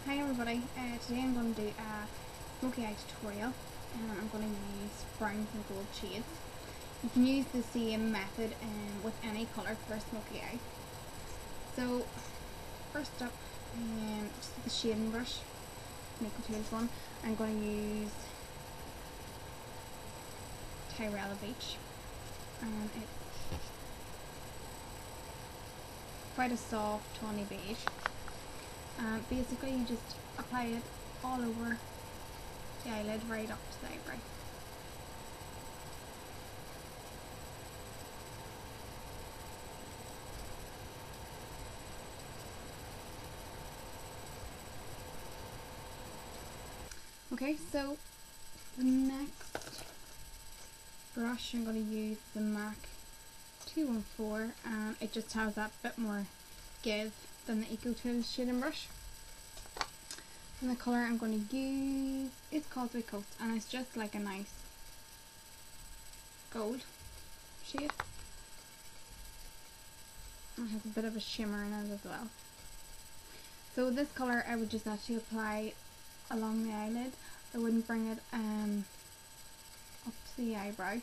Hi everybody, today I'm going to do a Smoky Eye tutorial and I'm going to use brown and gold shades. You can use the same method with any colour for a Smoky Eye. So first up, just with the shading brush, Eco Tools one, I'm going to use Tyrella Beach, and it's quite a soft tawny beige. Basically you just apply it all over the eyelid right up to the eyebrow. Okay, so the next brush I'm going to use the MAC 214, and it just has that bit more give than the Eco Tools shading brush. And the colour I'm going to use is Causeway Coast, and it's just like a nice gold shade. And it has a bit of a shimmer in it as well. So this colour I would just actually apply along the eyelid. I wouldn't bring it up to the eyebrow.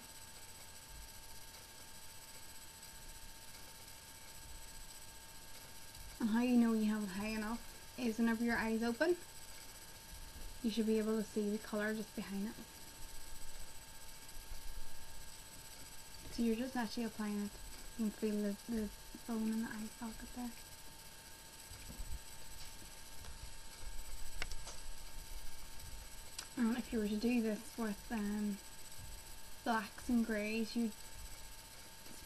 And how you know you have it high enough is whenever your eye is open, you should be able to see the colour just behind it. So you're just actually applying it. You can feel the bone in the eye socket there. And if you were to do this with blacks and greys, you'd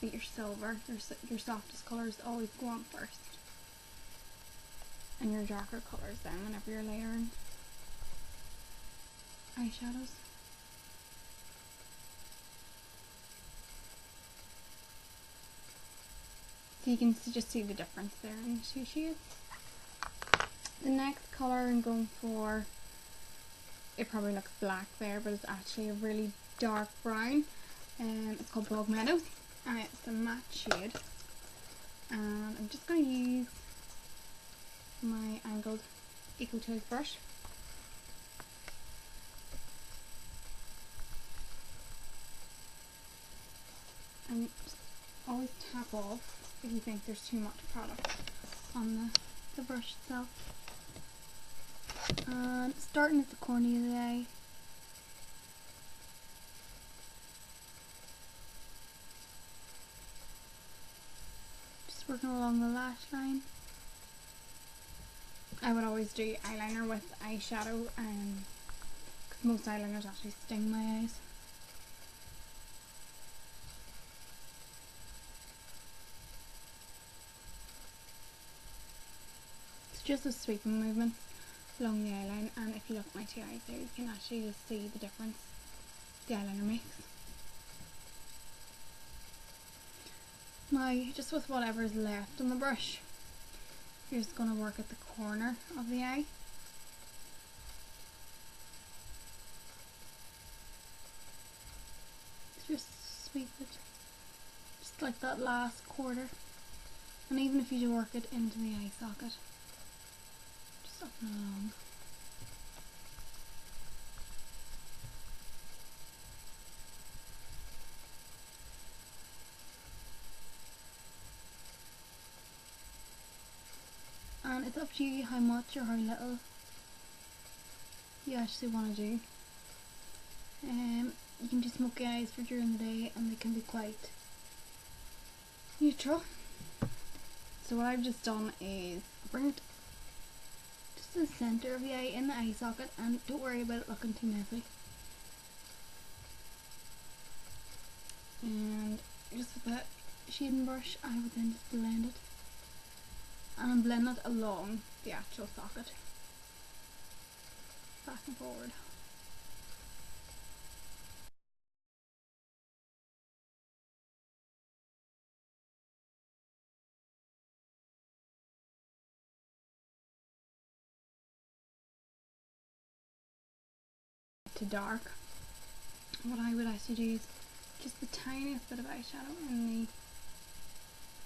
beat your silver. Your softest colours always go on first, and your darker colours then whenever you're layering eyeshadows. So you can just see the difference there in the two shades. The next colour I'm going for, it probably looks black there, but it's actually a really dark brown. It's called Bog Meadows, and it's a matte shade. And I'm just going to use my angled Eco Tools brush. And just always tap off if you think there's too much product on the brush itself. And starting at the cornea of the eye, just working along the lash line. I would always do eyeliner with eyeshadow, because most eyeliners actually sting my eyes. It's just a sweeping movement along the eyeline, and if you look at my two eyes there, you can actually just see the difference the eyeliner makes. Now, just with whatever is left on the brush, you're just going to work at the corner of the eye. Just sweep it, just like that last quarter, and even if you work it into the eye socket, just up and along. And it's up to you how much or how little you actually want to do. You can do smoky eyes for during the day, and they can be quite neutral. So what I've just done is bring it just to the centre of the eye in the eye socket, and don't worry about it looking too messy. And just with that shading brush, I would then just blend it. And I'm blending it along the actual socket, back and forward. To dark, what I would actually do is just the tiniest bit of eyeshadow in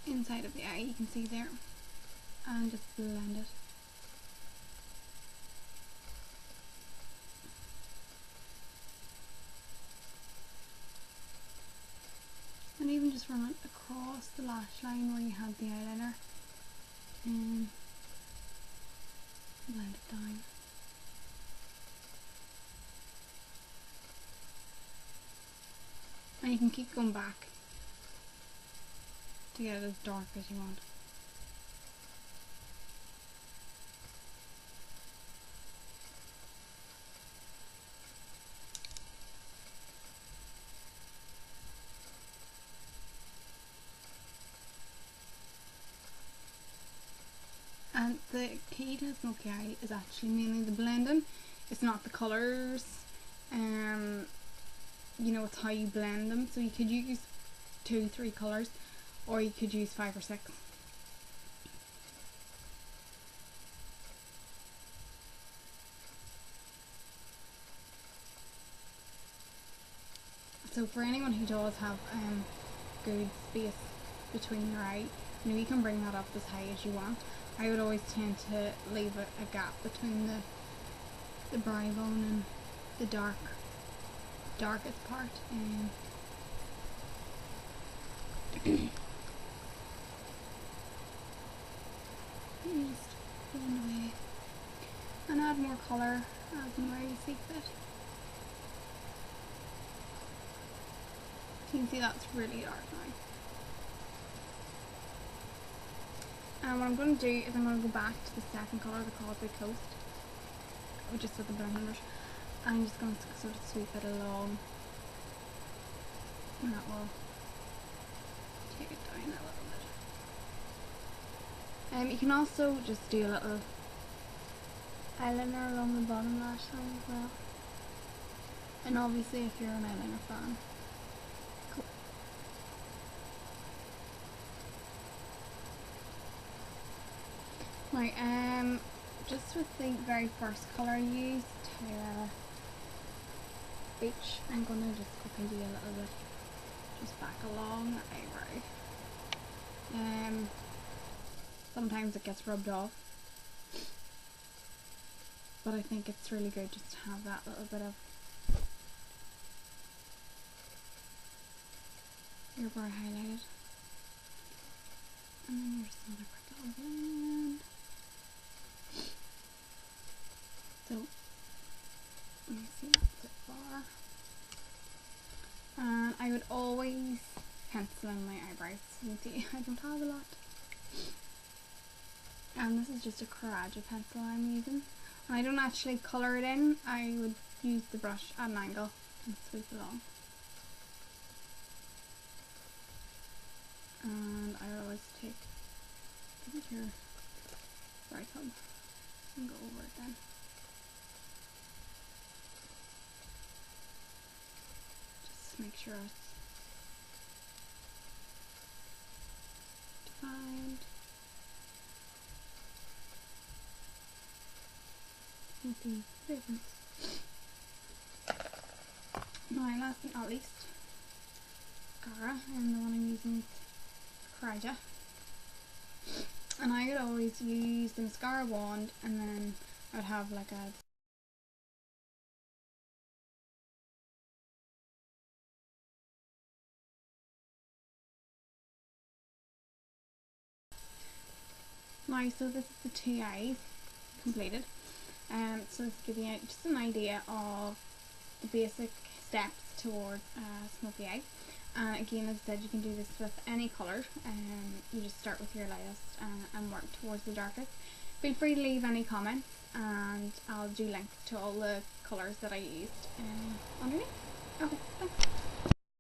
the inside of the eye, you can see there, and just blend it. just run it across the lash line where you have the eyeliner and blend it down. And you can keep going back to get it as dark as you want. And the key to Smoky Eye is actually mainly the blending. It's not the colours. You know, it's how you blend them. So you could use 2-3 colours, or you could use 5 or 6. So for anyone who does have good space between your eye, you know, you can bring that up as high as you want. I would always tend to leave a gap between the brow bone and the darkest part. Just blend away and add more colour as and where you see fit. You can see that's really dark now. And what I'm going to do is I'm going to go back to the second colour, the Causeway Coast, just with the blending brush. And I'm just going to sort of sweep it along, and that will take it down a little bit. You can also just do a little eyeliner along the bottom lash line as well. And obviously if you're an eyeliner fan. Right, just with the very first colour I used, Tyrella Beach, I'm going to just quickly do a little bit just back along the eyebrow. Sometimes it gets rubbed off, but I think it's really good just to have that little bit of your brow highlighted. And then you're just going to quick little blend. So, let me see that so far. And I would always pencil in my eyebrows. You can see I don't have a lot. And this is just a Coraggio pencil I'm using. And I don't actually colour it in. I would use the brush at an angle and sweep along. And I always take your right hub and go over it then. Just make sure it's defined. You can see the difference. Now, last but not least, mascara, and the one I'm using is Coraggio. And I would always use the mascara wand, and then I would have like a now, so this is the 2 eyes completed. So this gives you just an idea of the basic steps towards Smoky Eye. Again, as I said, you can do this with any colour. You just start with your lightest and work towards the darkest. Feel free to leave any comments, and I'll do links to all the colours that I used underneath. Okay, thanks.